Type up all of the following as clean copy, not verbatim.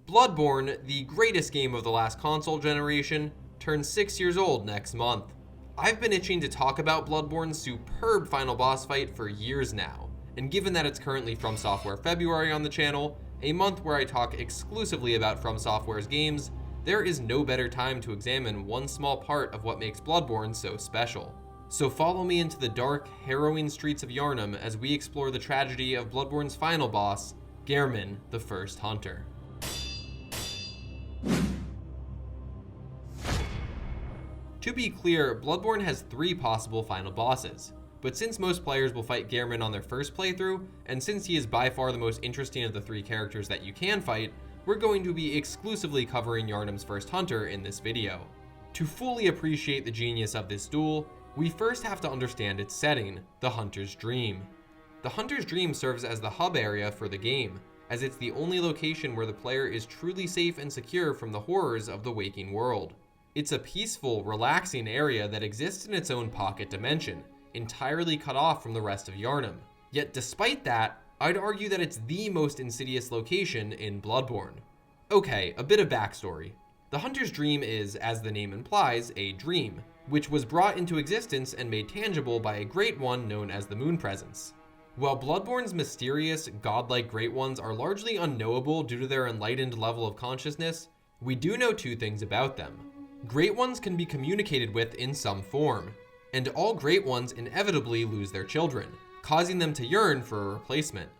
Bloodborne, the greatest game of the last console generation, turns 6 years old next month. I've been itching to talk about Bloodborne's superb final boss fight for years now, and given that it's currently From Software February on the channel, a month where I talk exclusively about From Software's games, there is no better time to examine one small part of what makes Bloodborne so special. So follow me into the dark, harrowing streets of Yharnam as we explore the tragedy of Bloodborne's final boss, Gehrman, the First Hunter. To be clear, Bloodborne has 3 possible final bosses, but since most players will fight Gehrman on their first playthrough, and since he is by far the most interesting of the 3 characters that you can fight, we're going to be exclusively covering Yharnam's First Hunter in this video. To fully appreciate the genius of this duel, we first have to understand its setting, the Hunter's Dream. The Hunter's Dream serves as the hub area for the game, as it's the only location where the player is truly safe and secure from the horrors of the waking world. It's a peaceful, relaxing area that exists in its own pocket dimension, entirely cut off from the rest of Yharnam. Yet despite that, I'd argue that it's the most insidious location in Bloodborne. Okay, a bit of backstory. The Hunter's Dream is, as the name implies, a dream, which was brought into existence and made tangible by a Great One known as the Moon Presence. While Bloodborne's mysterious, godlike Great Ones are largely unknowable due to their enlightened level of consciousness, we do know 2 things about them. Great Ones can be communicated with in some form, and all Great Ones inevitably lose their children, causing them to yearn for a replacement.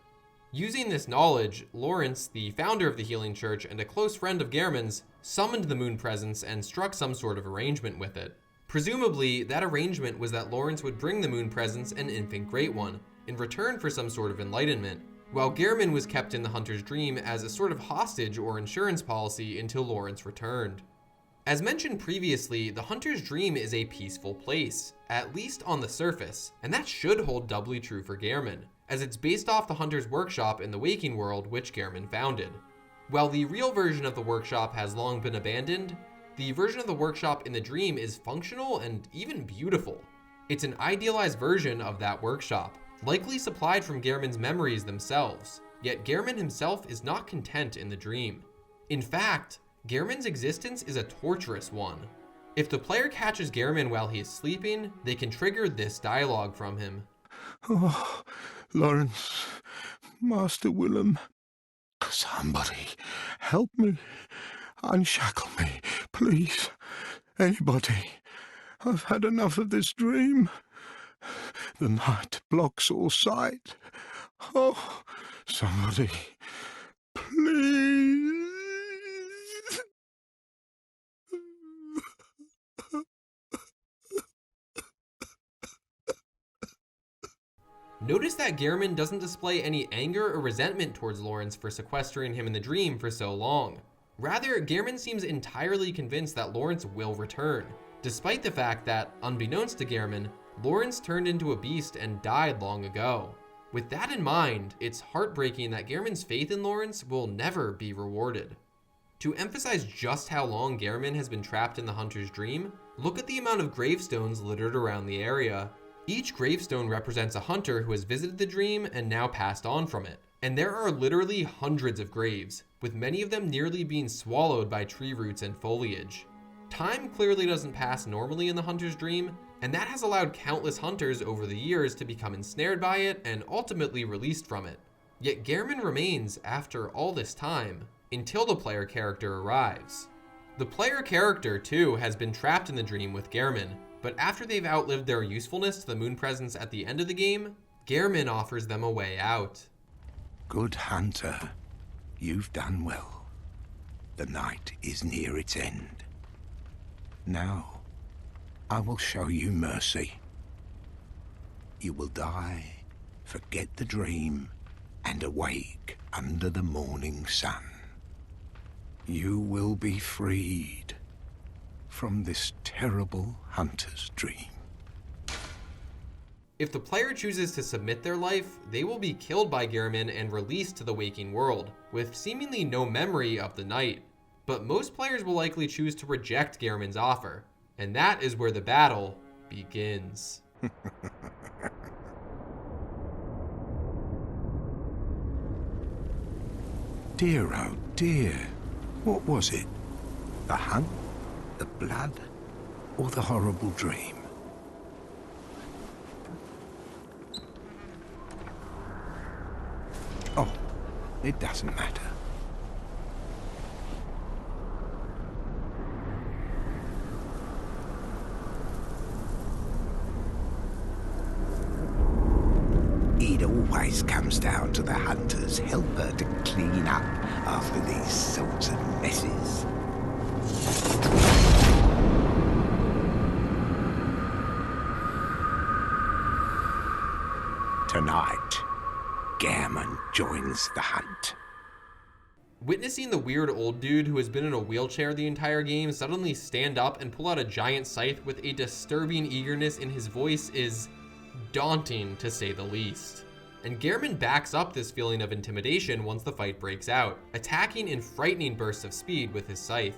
Using this knowledge, Lawrence, the founder of the Healing Church and a close friend of Gehrman's, summoned the Moon Presence and struck some sort of arrangement with it. Presumably, that arrangement was that Lawrence would bring the Moon Presence an infant Great One, in return for some sort of enlightenment, while Gehrman was kept in the Hunter's Dream as a sort of hostage or insurance policy until Lawrence returned. As mentioned previously, the Hunter's Dream is a peaceful place, at least on the surface, and that should hold doubly true for Gehrman, as it's based off the Hunter's Workshop in the Waking World which Gehrman founded. While the real version of the workshop has long been abandoned, the version of the workshop in the dream is functional and even beautiful. It's an idealized version of that workshop, likely supplied from Gehrman's memories themselves, yet Gehrman himself is not content in the dream. In fact, Gehrman's existence is a torturous one. If the player catches Gehrman while he is sleeping, they can trigger this dialogue from him. Oh, Lawrence, Master Willem, somebody help me, unshackle me, please, anybody. I've had enough of this dream. The night blocks all sight. Oh, somebody, please. Notice that Gehrman doesn't display any anger or resentment towards Lawrence for sequestering him in the dream for so long. Rather, Gehrman seems entirely convinced that Lawrence will return, despite the fact that, unbeknownst to Gehrman, Lawrence turned into a beast and died long ago. With that in mind, it's heartbreaking that Gehrman's faith in Lawrence will never be rewarded. To emphasize just how long Gehrman has been trapped in the Hunter's Dream, look at the amount of gravestones littered around the area. Each gravestone represents a hunter who has visited the dream and now passed on from it. And there are literally hundreds of graves, with many of them nearly being swallowed by tree roots and foliage. Time clearly doesn't pass normally in the Hunter's Dream, and that has allowed countless hunters over the years to become ensnared by it and ultimately released from it. Yet Gehrman remains after all this time, until the player character arrives. The player character, too, has been trapped in the dream with Gehrman, but after they've outlived their usefulness to the Moon Presence at the end of the game, Gehrman offers them a way out. Good hunter, you've done well. The night is near its end. Now, I will show you mercy. You will die, forget the dream, and awake under the morning sun. You will be freed from this terrible hunter's dream. If the player chooses to submit their life, they will be killed by Gehrman and released to the waking world, with seemingly no memory of the night. But most players will likely choose to reject Gehrman's offer, and that is where the battle begins. Dear, oh dear, What was it? The hunt? The blood? Or the horrible dream? Oh, it doesn't matter. It always comes down to the hunter's helper to clean up after these sorts of messes. Tonight, Gehrman joins the hunt. Witnessing the weird old dude who has been in a wheelchair the entire game suddenly stand up and pull out a giant scythe with a disturbing eagerness in his voice is daunting, to say the least. And Gehrman backs up this feeling of intimidation once the fight breaks out, attacking in frightening bursts of speed with his scythe.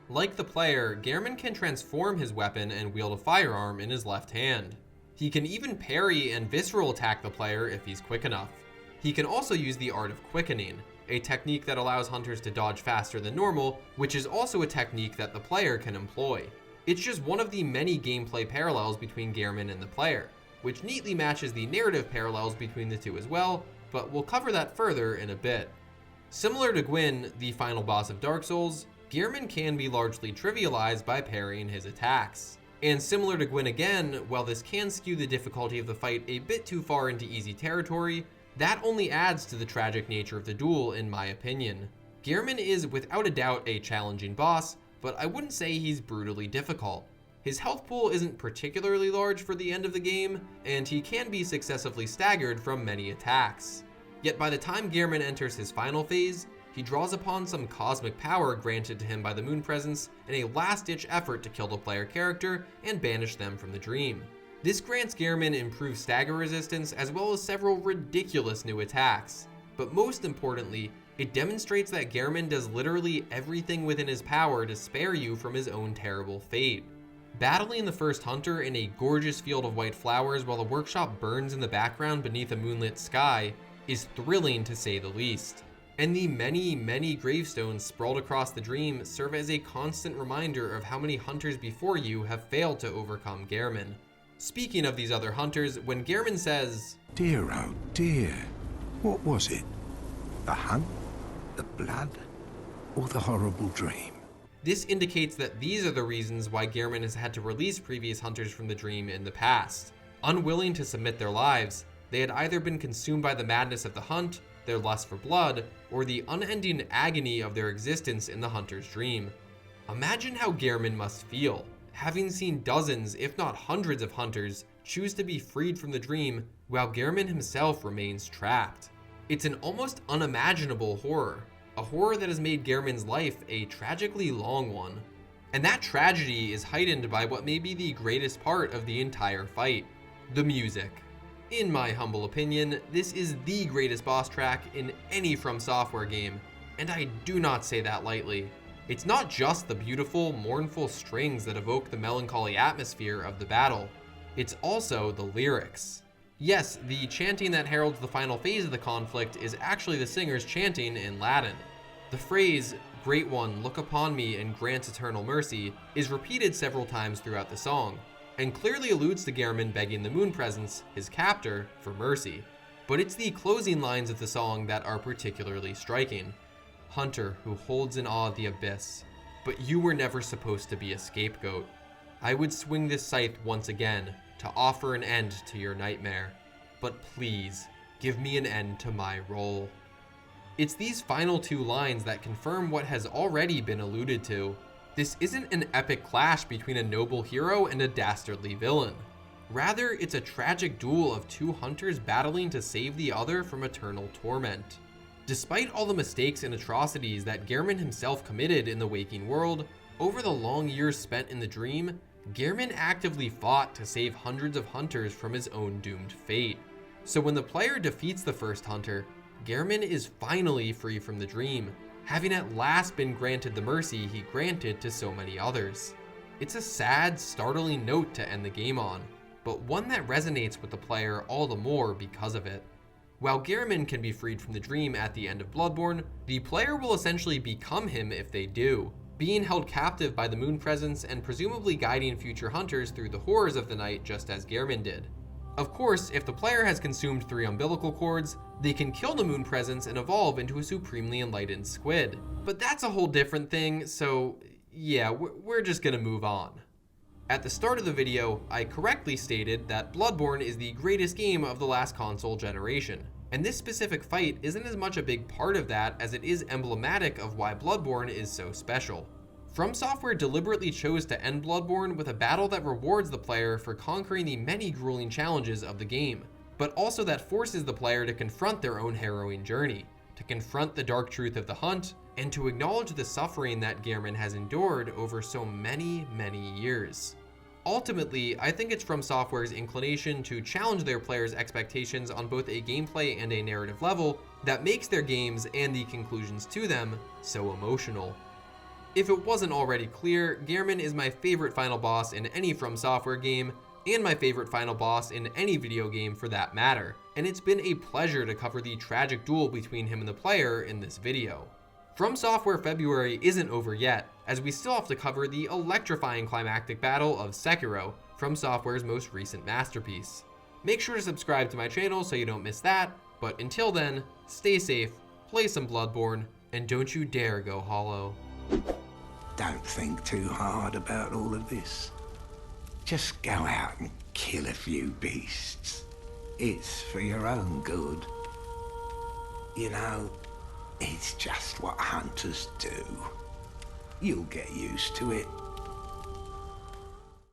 Like the player, Gehrman can transform his weapon and wield a firearm in his left hand. He can even parry and visceral attack the player if he's quick enough. He can also use the art of quickening, a technique that allows hunters to dodge faster than normal, which is also a technique that the player can employ. It's just one of the many gameplay parallels between Gehrman and the player, which neatly matches the narrative parallels between the two as well, but we'll cover that further in a bit. Similar to Gwyn, the final boss of Dark Souls, Gehrman can be largely trivialized by parrying his attacks. And similar to Gwyn again, while this can skew the difficulty of the fight a bit too far into easy territory, that only adds to the tragic nature of the duel in my opinion. Gehrman is without a doubt a challenging boss, but I wouldn't say he's brutally difficult. His health pool isn't particularly large for the end of the game, and he can be successively staggered from many attacks. Yet by the time Gehrman enters his final phase, he draws upon some cosmic power granted to him by the moon presence in a last-ditch effort to kill the player character and banish them from the dream. This grants Gehrman improved stagger resistance as well as several ridiculous new attacks. But most importantly, it demonstrates that Gehrman does literally everything within his power to spare you from his own terrible fate. Battling the first hunter in a gorgeous field of white flowers while the workshop burns in the background beneath a moonlit sky is thrilling to say the least. And the many gravestones sprawled across the dream serve as a constant reminder of how many hunters before you have failed to overcome Gehrman. Speaking of these other hunters, when Gehrman says, Dear, oh dear, what was it? The hunt? The blood? Or the horrible dream? this indicates that these are the reasons why Gehrman has had to release previous hunters from the dream in the past. Unwilling to submit their lives, they had either been consumed by the madness of the hunt, their lust for blood, or the unending agony of their existence in the hunter's dream. Imagine how Gehrman must feel, having seen dozens, if not hundreds of hunters choose to be freed from the dream while Gehrman himself remains trapped. It's an almost unimaginable horror, a horror that has made Gehrman's life a tragically long one. And that tragedy is heightened by what may be the greatest part of the entire fight, the music. In my humble opinion, this is the greatest boss track in any From Software game, and I do not say that lightly. It's not just the beautiful, mournful strings that evoke the melancholy atmosphere of the battle, it's also the lyrics. Yes, the chanting that heralds the final phase of the conflict is actually the singer's chanting in Latin. The phrase, "Great One, look upon me and grant eternal mercy," is repeated several times throughout the song, and clearly alludes to Gehrman begging the moon presence, his captor, for mercy. But it's the closing lines of the song that are particularly striking. "Hunter who holds in awe the abyss, but you were never supposed to be a scapegoat. I would swing this scythe once again to offer an end to your nightmare, but please give me an end to my role." It's these final two lines that confirm what has already been alluded to. This isn't an epic clash between a noble hero and a dastardly villain. Rather, it's a tragic duel of two hunters battling to save the other from eternal torment. Despite all the mistakes and atrocities that Gehrman himself committed in the waking world, over the long years spent in the dream, Gehrman actively fought to save hundreds of hunters from his own doomed fate. So when the player defeats the first hunter, Gehrman is finally free from the dream, having at last been granted the mercy he granted to so many others. It's a sad, startling note to end the game on, but one that resonates with the player all the more because of it. While Gehrman can be freed from the dream at the end of Bloodborne, the player will essentially become him if they do, being held captive by the moon presence and presumably guiding future hunters through the horrors of the night just as Gehrman did. Of course, if the player has consumed 3 umbilical cords, they can kill the moon presence and evolve into a supremely enlightened squid. But that's a whole different thing, so yeah, we're just gonna move on. At the start of the video, I correctly stated that Bloodborne is the greatest game of the last console generation, and this specific fight isn't as much a big part of that as it is emblematic of why Bloodborne is so special. From Software deliberately chose to end Bloodborne with a battle that rewards the player for conquering the many grueling challenges of the game, but also that forces the player to confront their own harrowing journey, to confront the dark truth of the hunt, and to acknowledge the suffering that Gehrman has endured over so many years. Ultimately, I think it's From Software's inclination to challenge their players' expectations on both a gameplay and a narrative level that makes their games and the conclusions to them so emotional. If it wasn't already clear, Gehrman is my favorite final boss in any From Software game, and my favorite final boss in any video game for that matter, and it's been a pleasure to cover the tragic duel between him and the player in this video. From Software February isn't over yet, as we still have to cover the electrifying climactic battle of Sekiro, From Software's most recent masterpiece. Make sure to subscribe to my channel so you don't miss that, but until then, stay safe, play some Bloodborne, and don't you dare go hollow. Don't think too hard about all of this. Just go out and kill a few beasts. It's for your own good. You know, it's just what hunters do. You'll get used to it.